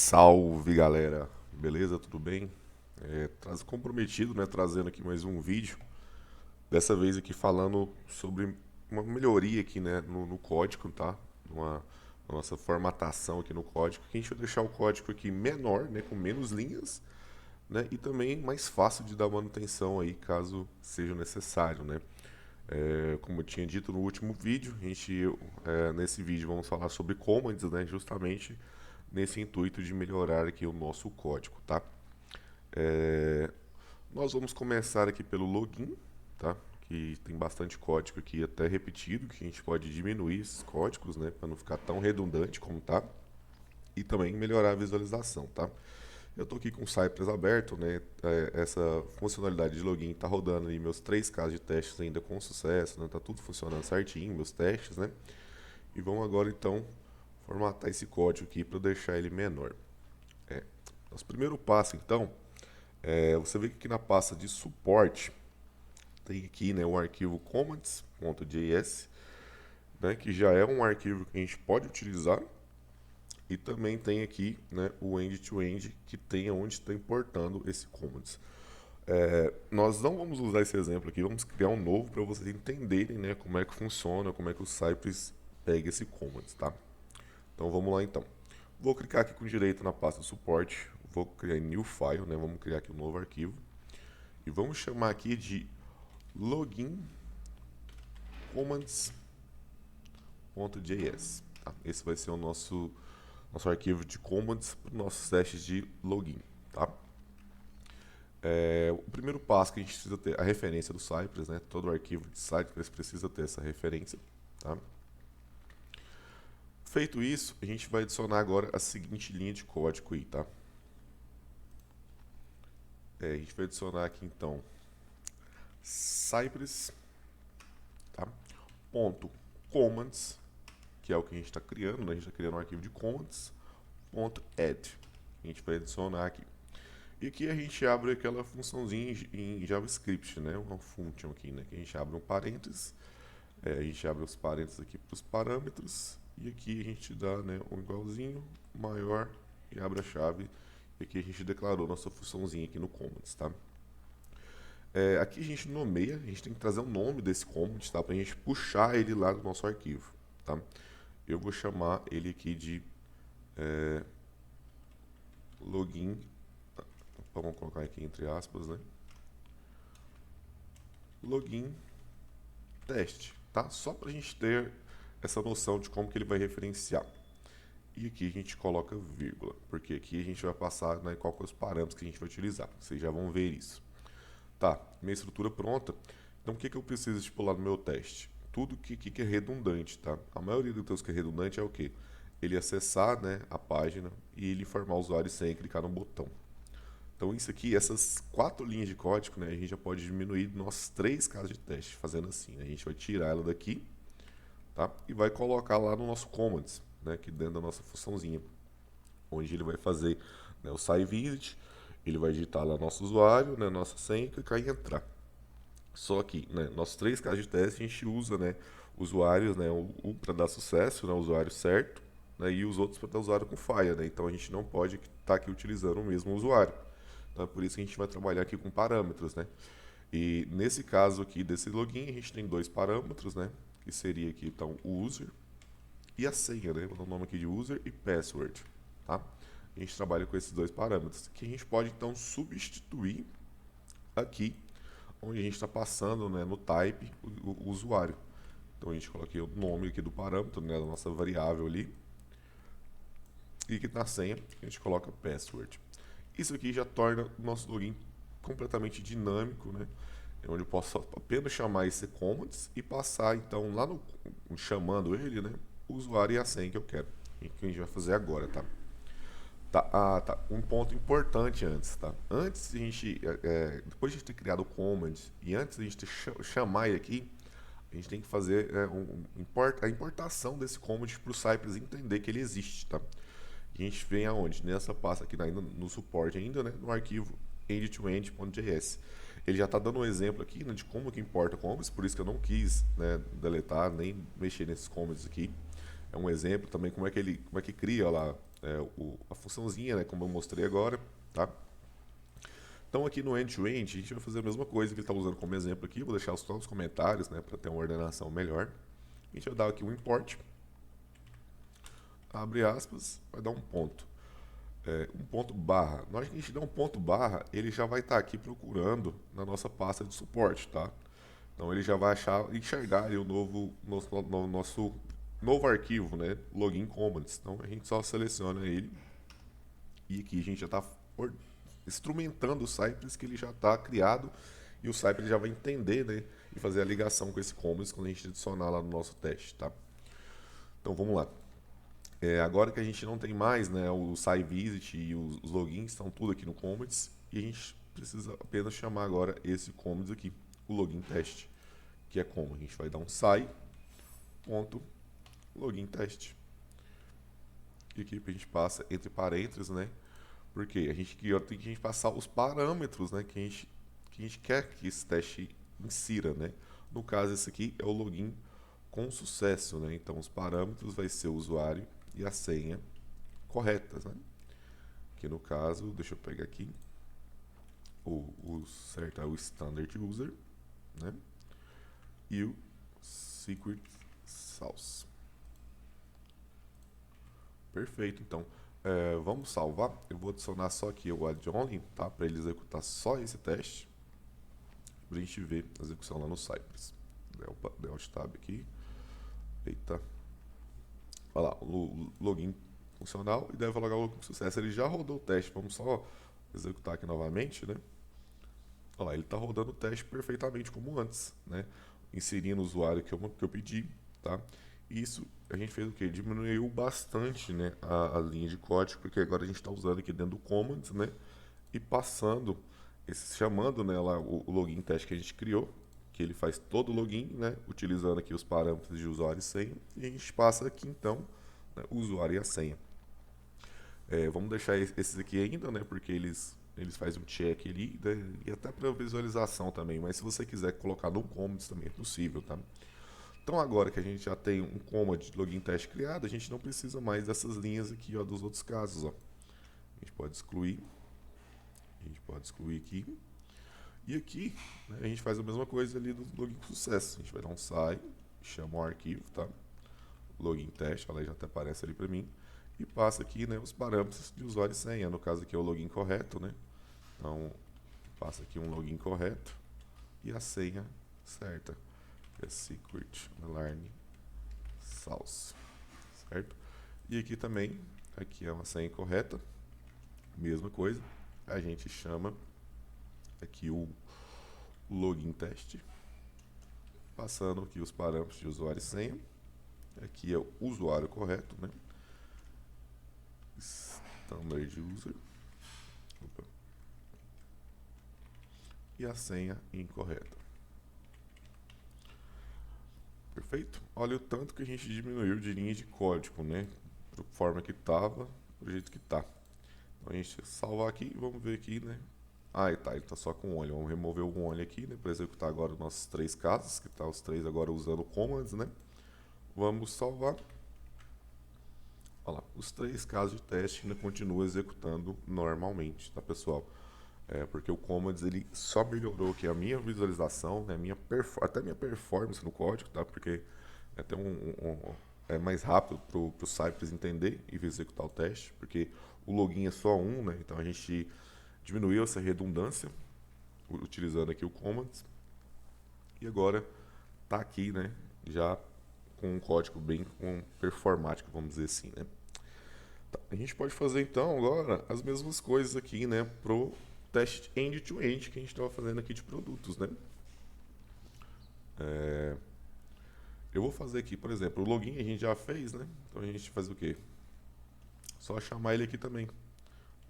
Salve galera, beleza? Tudo bem? Comprometido, né? Trazendo aqui mais um vídeo. Dessa vez aqui falando sobre uma melhoria aqui, né? No código, tá? Uma, na nossa formatação aqui no código. Que a gente vai deixar o código aqui menor, né? Com menos linhas, né? E também mais fácil de dar manutenção aí, caso seja necessário, né? Como eu tinha dito no último vídeo, nesse vídeo vamos falar sobre commands, né? Justamente nesse intuito de melhorar aqui o nosso código, tá? É, Nós vamos começar aqui pelo login, tá? Que tem bastante código aqui até repetido, que a gente pode diminuir esses códigos, né? Para não ficar tão redundante como tá. E também melhorar a visualização, tá? Eu estou aqui com o Cypress aberto, né? Essa funcionalidade de login está rodando aí meus 3 casos de testes ainda com sucesso, né? Tá tudo funcionando certinho, meus testes, né? E vamos agora então formatar esse código aqui para deixar ele menor. É. Nosso primeiro passo então você vê que aqui na pasta de suporte tem aqui, né, o arquivo commands.js, né, que já é um arquivo que a gente pode utilizar, e também tem aqui, né, o end-to-end que tem onde está importando esse commands. Nós não vamos usar esse exemplo aqui, vamos criar um novo para vocês entenderem, né, como é que funciona, como é que o Cypress pega esse commands, tá? Então vamos lá então. Vou clicar aqui com direito na pasta suporte, vou criar new file, né? Vamos criar aqui um novo arquivo e vamos chamar aqui de login commands.js. Tá? Esse vai ser o nosso arquivo de commands para os nossos testes de login, tá? O primeiro passo que a gente precisa ter a referência do Cypress, né? Todo arquivo de Cypress precisa ter essa referência, tá? Feito isso, a gente vai adicionar agora a seguinte linha de código aí, tá? A gente vai adicionar aqui então Cypress, tá? Ponto commands, que é o que a gente está criando, né? A gente está criando um arquivo de commands, ponto add. A gente vai adicionar aqui. E aqui a gente abre aquela funçãozinha em JavaScript, né? Uma function aqui, né? Que a gente abre um parênteses, a gente abre os parênteses aqui para os parâmetros, e aqui a gente dá, né, um igualzinho, maior, e abre a chave. E aqui a gente declarou nossa funçãozinha aqui no commands, tá? Aqui a gente nomeia, a gente tem que trazer o nome desse command, tá? Para a gente puxar ele lá do nosso arquivo, tá? Eu vou chamar ele aqui de login, vamos colocar aqui entre aspas, né? Login teste, tá? Só para a gente ter essa noção de como que ele vai referenciar. E aqui a gente coloca vírgula, porque aqui a gente vai passar, né, qual que é os parâmetros que a gente vai utilizar. Vocês já vão ver isso. Tá, minha estrutura pronta. Então o que eu preciso estipular no meu teste? Tudo que é redundante, tá? A maioria dos textos que é redundante é o quê? Ele acessar, né, a página e ele informar o usuário sem clicar no botão. Então isso aqui, essas 4 linhas de código, né, a gente já pode diminuir nossos 3 casos de teste, fazendo assim, né? A gente vai tirar ela daqui, tá? E vai colocar lá no nosso commands, né, aqui dentro da nossa funçãozinha, onde ele vai fazer, né, o SciVisit, ele vai digitar lá nosso usuário, né, nossa senha e clicar em entrar. Só que, né, nossos 3 casos de teste a gente usa, né, usuários, né, um para dar sucesso, né, o usuário certo, né, e os outros para dar usuário com falha, né? Então a gente não pode estar aqui utilizando o mesmo usuário. Então é por isso que a gente vai trabalhar aqui com parâmetros, né? E nesse caso aqui desse login, a gente tem 2 parâmetros, né? Que seria aqui então o user e a senha, né? Vou dar o nome aqui de user e password, tá? A gente trabalha com esses 2 parâmetros, que a gente pode então substituir aqui, onde a gente está passando, né, no type o usuário. Então a gente coloca aqui o nome aqui do parâmetro, né, da nossa variável ali, e aqui na senha a gente coloca password. Isso aqui já torna o nosso login completamente dinâmico, né? Onde eu posso apenas chamar esse commands e passar então lá no chamando ele, né, o usuário e a senha que eu quero. E que a gente vai fazer agora, tá? Tá. Um ponto importante antes, tá? Antes de a gente, depois de a gente ter criado o command e antes de a gente chamar ele aqui, a gente tem que fazer a importação desse command para o Cypress entender que ele existe, tá? E a gente vem aonde? Nessa pasta aqui ainda no suporte ainda, né? No arquivo end-to-end.js. Ele já está dando um exemplo aqui, né, de como que importa commands, por isso que eu não quis, né, deletar nem mexer nesses commands aqui. É um exemplo também como é que cria lá a funçãozinha, né, como eu mostrei agora, tá? Então aqui no end-to-end a gente vai fazer a mesma coisa que ele está usando como exemplo aqui, vou deixar só os comentários, né, para ter uma ordenação melhor. A gente vai dar aqui um import, abre aspas, vai dar um ponto. Um ponto barra. Na hora que a gente der um ponto barra, ele já vai estar aqui procurando na nossa pasta de suporte, tá? Então ele já vai enxergar ali o nosso novo arquivo, né? Login commands. Então a gente só seleciona ele e aqui a gente já está instrumentando o Cypress que ele já está criado e o Cypress já vai entender, né? E fazer a ligação com esse commands quando a gente adicionar lá no nosso teste, tá? Então vamos lá. Agora que a gente não tem mais, né, o SciVisit e os logins, estão tudo aqui no Commands, e a gente precisa apenas chamar agora esse Commands aqui, o login teste, que é como? A gente vai dar um sci.login teste. E aqui a gente passa entre parênteses, né, porque a gente tem que passar os parâmetros, né, que a gente quer que esse teste insira, né. No caso, esse aqui é o login com sucesso, né, então os parâmetros vai ser o usuário e a senha corretas, né? Que no caso, deixa eu pegar aqui, o certo é o standard user, né? E o secret sauce. Perfeito, então vamos salvar. Eu vou adicionar só aqui o add only, tá? Para ele executar só esse teste, para a gente ver a execução lá no Cypress. Alt tab aqui. Eita. Olha lá, o login funcional e deve logar o login com sucesso. Ele já rodou o teste, vamos só executar aqui novamente, né? Olha lá, ele está rodando o teste perfeitamente como antes, né? Inserindo o usuário que eu pedi, tá? E isso a gente fez o quê? Diminuiu bastante, né, a linha de código, porque agora a gente está usando aqui dentro do commands, né? E passando, chamando, né, lá o login teste que a gente criou, que ele faz todo o login, né, utilizando aqui os parâmetros de usuário e senha, e a gente passa aqui então, né, o usuário e a senha. Vamos deixar esses aqui ainda, né, porque eles fazem um check ali, né, e até para visualização também, mas se você quiser colocar no commands também é possível, tá? Então agora que a gente já tem um command de login teste criado, a gente não precisa mais dessas linhas aqui, ó, dos outros casos, ó. A gente pode excluir aqui. E aqui, né, a gente faz a mesma coisa ali do login com sucesso. A gente vai dar um sai, chama o arquivo, tá? Login teste, ela já até aparece ali para mim. E passa aqui, né, os parâmetros de usuário e senha. No caso aqui é o login correto, né? Então, passa aqui um login correto e a senha certa. Que é secret alarm sauce, certo? E aqui também, aqui é uma senha correta. Mesma coisa. A gente chama aqui o login teste, passando aqui os parâmetros de usuário e senha. Aqui é o usuário correto, né? Standard user. Opa. E a senha incorreta. Perfeito? Olha o tanto que a gente diminuiu de linha de código, né? Da forma que estava, do jeito que está. Então a gente salvar aqui e vamos ver aqui, né? Ah, tá, ele está só com o only. Vamos remover o only aqui, né? Para executar agora os nossos 3 casos, que tá os 3 agora usando commands, né? Vamos salvar. Olha lá, os 3 casos de teste ainda continuam executando normalmente, tá, pessoal? Porque o commands ele só melhorou aqui a minha visualização, né, até minha performance no código, tá? Porque é até é mais rápido para o Cypress entender e executar o teste, porque o login é só um, né? Então a gente diminuiu essa redundância utilizando aqui o commands e agora tá aqui, né? Já com um código bem performático, vamos dizer assim, né? Tá, a gente pode fazer então agora as mesmas coisas aqui, né? Pro teste end-to-end que a gente estava fazendo aqui de produtos, né? Eu vou fazer aqui, por exemplo, o login a gente já fez, né? Então a gente faz o quê? Só chamar ele aqui também.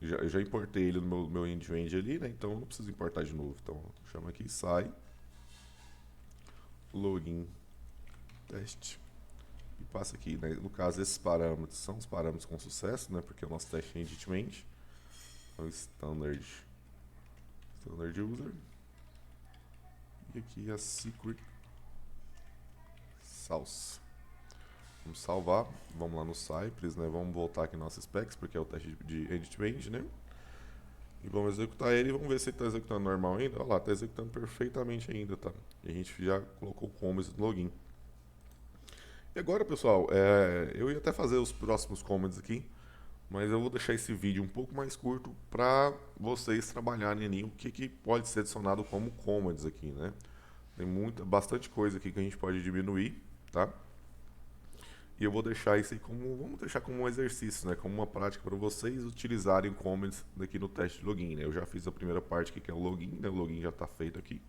Eu já importei ele no meu end-to-end ali, né? Então eu não preciso importar de novo. Então chama aqui, sai, login, teste. E passa aqui, né? No caso, esses parâmetros são os parâmetros com sucesso, né? Porque o nosso teste é end-to-end. Então standard user. E aqui a secret sauce. Vamos salvar, vamos lá no Cypress, né? Vamos voltar aqui no nosso specs, porque é o teste de end-to-end, né? E vamos executar ele e vamos ver se ele está executando normal ainda. Olha lá, está executando perfeitamente ainda, tá? E a gente já colocou o comments no login. E agora, pessoal, eu ia até fazer os próximos comments aqui, mas eu vou deixar esse vídeo um pouco mais curto para vocês trabalharem ali o que pode ser adicionado como comments aqui, né? Tem bastante coisa aqui que a gente pode diminuir, tá? E eu vou deixar isso aí vamos deixar como um exercício, né? Como uma prática para vocês utilizarem comments aqui no teste de login, né? Eu já fiz a primeira parte aqui, que é o login, né? O login já está feito aqui.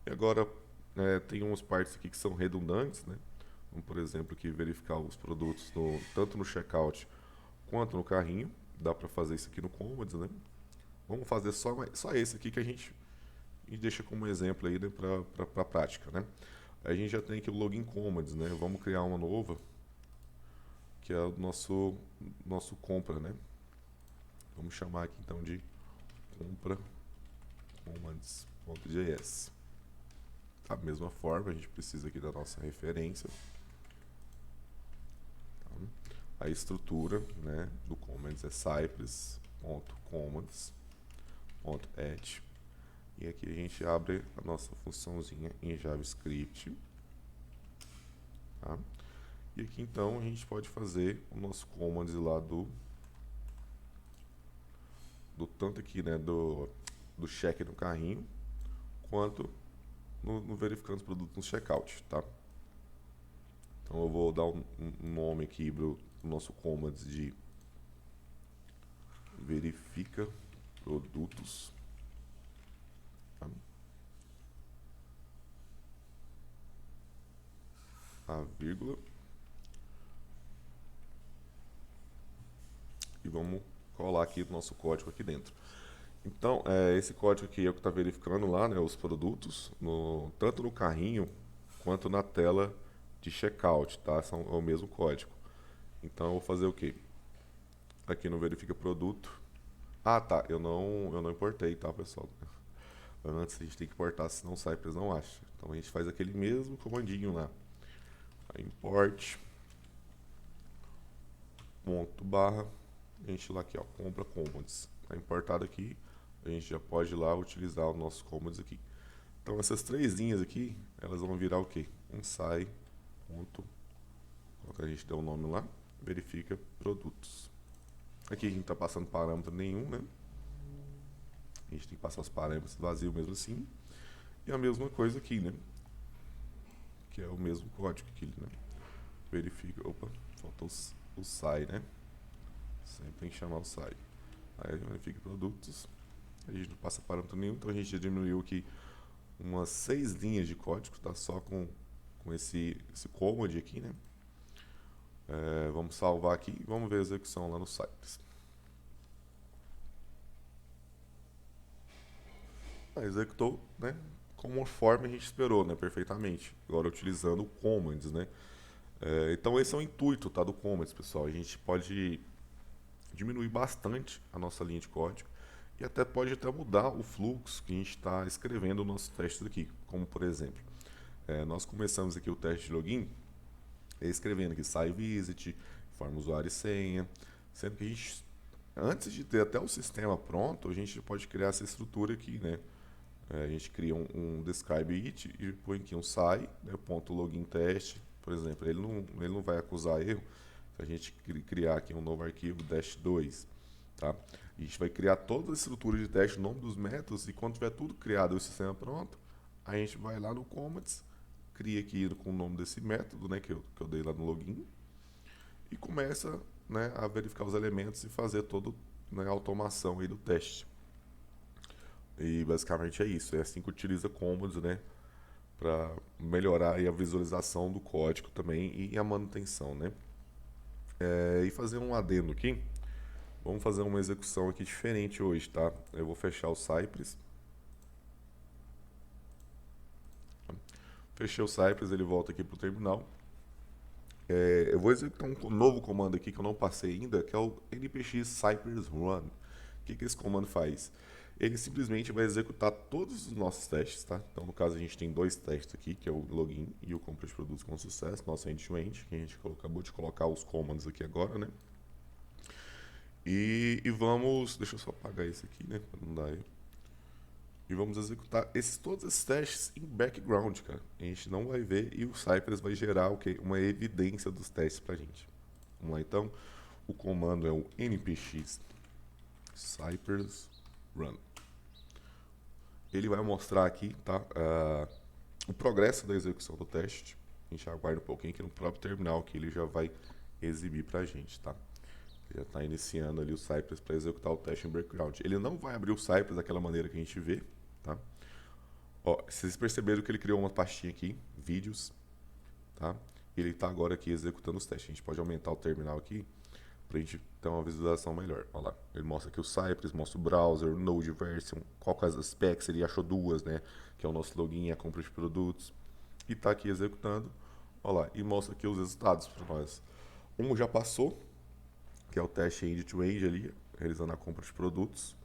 E agora tem umas partes aqui que são redundantes, né? Como, por exemplo, aqui verificar os produtos tanto no checkout quanto no carrinho. Dá para fazer isso aqui no comments, né? Vamos fazer só esse aqui que a gente deixa como exemplo aí, né, para a prática, né? A gente já tem aqui o login comments, né? Vamos criar uma nova, que é o nosso compra, né? Vamos chamar aqui então de compra commands.js. Da mesma forma, a gente precisa aqui da nossa referência. Tá? A estrutura, né, do comments é cypress.commands.add. E aqui a gente abre a nossa funçãozinha em JavaScript. Tá? E aqui então a gente pode fazer o nosso commands lá do tanto aqui, né, do check no carrinho, quanto no verificando os produtos no checkout, tá? Então eu vou dar um nome aqui pro nosso commands de verifica produtos, tá? A vírgula, e vamos colar aqui o nosso código aqui dentro. Então, esse código aqui é o que está verificando lá, né, os produtos, tanto no carrinho quanto na tela de checkout, tá? É o mesmo código. Então, eu vou fazer o quê? Aqui no verifica produto. Ah, tá, eu não importei, tá, pessoal? Antes a gente tem que importar, senão o Cypress não acha. Então, a gente faz aquele mesmo comandinho lá. Import, ponto, barra, a gente lá aqui, ó, compra commands. Está importado aqui, a gente já pode ir lá utilizar os nossos commands aqui. Então essas três linhas aqui, elas vão virar o quê? Um sai, ponto, qual que a gente deu o nome lá, verifica produtos. Aqui a gente não está passando parâmetro nenhum, né? A gente tem que passar os parâmetros vazios mesmo assim. E a mesma coisa aqui, né? Que é o mesmo código aqui, né? Verifica, opa, faltou o sai, né? Sempre tem que chamar o sai. Aí a gente verifica produtos. A gente não passa parâmetro nenhum, então a gente já diminuiu aqui umas 6 linhas de código, tá? Só com esse command aqui, né? Vamos salvar aqui e vamos ver a execução lá no Cypress. Executou, né? Conforme a gente esperou, né? Perfeitamente. Agora utilizando o commands, né? Então esse é o intuito, tá? Do commands, pessoal. A gente pode diminuir bastante a nossa linha de código e pode até mudar o fluxo que a gente está escrevendo nos nossos testes aqui. Como por exemplo, nós começamos aqui o teste de login escrevendo aqui site visit, forma usuário e senha, sendo que a gente, antes de ter até o sistema pronto, a gente pode criar essa estrutura aqui, né? A gente cria um describe it e põe aqui um sai, né, ponto login teste, por exemplo, ele não vai acusar erro se a gente criar aqui um novo arquivo -2, tá? E a gente vai criar toda a estrutura de teste, o nome dos métodos, e quando tiver tudo criado e o sistema pronto, a gente vai lá no comments, cria aqui com o nome desse método, né, que eu dei lá no login, e começa, né, a verificar os elementos e fazer toda, né, a automação aí do teste. E basicamente é isso, é assim que utiliza commands, né, para melhorar aí a visualização do código também e a manutenção, né. E fazer um adendo aqui, vamos fazer uma execução aqui diferente hoje, tá? Eu vou fechar o Cypress. Fechei o Cypress, ele volta aqui para o terminal. Eu vou executar um novo comando aqui que eu não passei ainda, que é o npx cypress run. O que esse comando faz? ele simplesmente vai executar todos os nossos testes, tá? Então, no caso, a gente tem dois testes aqui, que é o login e o compra de produtos com sucesso, nosso end-to-end, que a gente acabou de colocar os comandos aqui agora, né? E vamos, deixa eu só apagar esse aqui, né, para não dar erro. E vamos executar todos esses testes em background, cara. A gente não vai ver e o Cypress vai gerar o quê? Uma evidência dos testes pra gente. Vamos lá, então. O comando é o npx Cypress run. Ele vai mostrar aqui, tá? O progresso da execução do teste. A gente aguarda um pouquinho aqui no próprio terminal que ele já vai exibir pra gente, tá? Já está iniciando ali o Cypress para executar o teste em background. Ele não vai abrir o Cypress daquela maneira que a gente vê, tá? Ó, vocês perceberam que ele criou uma pastinha aqui, vídeos, tá? Ele está agora aqui executando os testes. A gente pode aumentar o terminal aqui para a gente ter uma visualização melhor. Olha lá, ele mostra aqui o Cypress, mostra o browser, o Node version, qual as specs, ele achou duas, né? Que é o nosso login e a compra de produtos. E está aqui executando, olha lá, e mostra aqui os resultados para nós. Um já passou, que é o teste end-to-end ali, realizando a compra de produtos.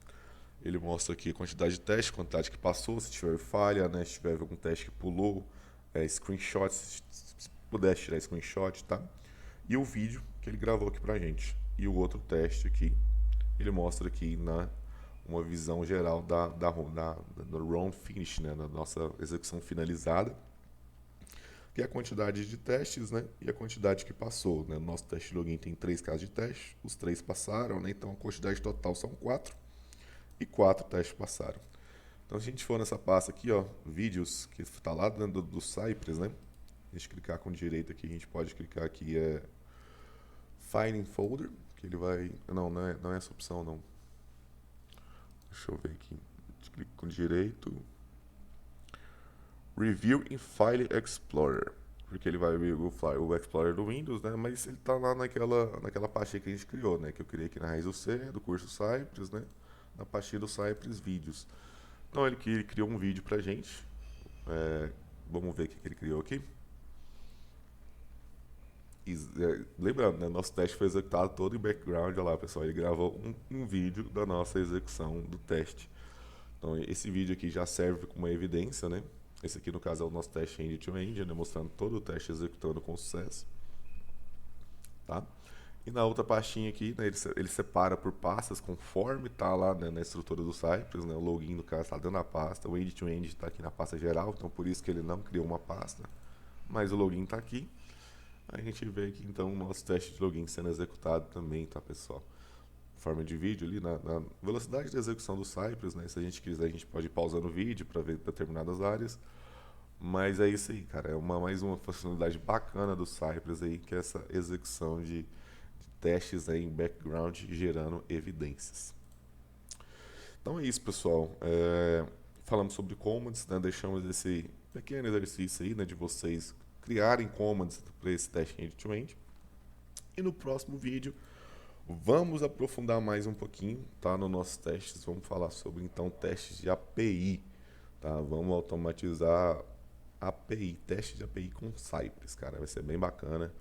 Ele mostra aqui a quantidade de teste, quantidade que passou, se tiver falha, né, se tiver algum teste que pulou, screenshot, se puder tirar screenshot, tá? E o vídeo que ele gravou aqui pra gente. E o outro teste aqui, ele mostra aqui uma visão geral do round finish, né, da nossa execução finalizada, que é a quantidade de testes, né, e a quantidade que passou, né. O nosso teste login tem 3 casos de teste, os 3 passaram, né, então a quantidade total são 4 e 4 testes passaram. Então, se a gente for nessa pasta aqui, ó, vídeos, que está lá dentro do Cypress, né, a gente clicar com direito aqui, a gente pode clicar aqui, Finding Folder, que ele vai, não é essa opção, não. Deixa eu ver aqui, a gente clica com direito, Review in File Explorer, porque ele vai abrir o Explorer do Windows, né? Mas ele está lá naquela pastinha que a gente criou, né? Que eu criei aqui na raiz do C, do curso Cypress, né? Na pastinha do Cypress Vídeos. Então ele criou um vídeo pra gente. Vamos ver o que ele criou aqui. Lembrando, né? Nosso teste foi executado todo em background. Olha lá, pessoal. Ele gravou um vídeo da nossa execução do teste. Então esse vídeo aqui já serve como uma evidência, né? Esse aqui, no caso, é o nosso teste end-to-end, né, mostrando todo o teste executando com sucesso. Tá? E na outra pastinha aqui, né, ele separa por pastas conforme está lá, né, na estrutura do Cypress. Né, o login, no caso, está dentro da pasta. O end-to-end está aqui na pasta geral, então por isso que ele não criou uma pasta. Mas o login está aqui. A gente vê aqui, então, o nosso teste de login sendo executado também, tá, pessoal? Forma de vídeo ali, na velocidade de execução do Cypress, né? Se a gente quiser, a gente pode ir pausando o vídeo para ver determinadas áreas. Mas é isso aí, cara. É mais uma funcionalidade bacana do Cypress aí, que é essa execução de testes aí em background gerando evidências. Então é isso, pessoal. Falamos sobre commands, né? Deixamos esse pequeno exercício aí, né, de vocês criarem commands para esse teste end-to-end. E no próximo vídeo vamos aprofundar mais um pouquinho, tá, nos nossos testes. Vamos falar sobre, então, testes de API, tá? Vamos automatizar API, teste de API com Cypress, cara. Vai ser bem bacana.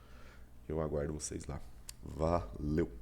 Eu aguardo vocês lá. Valeu!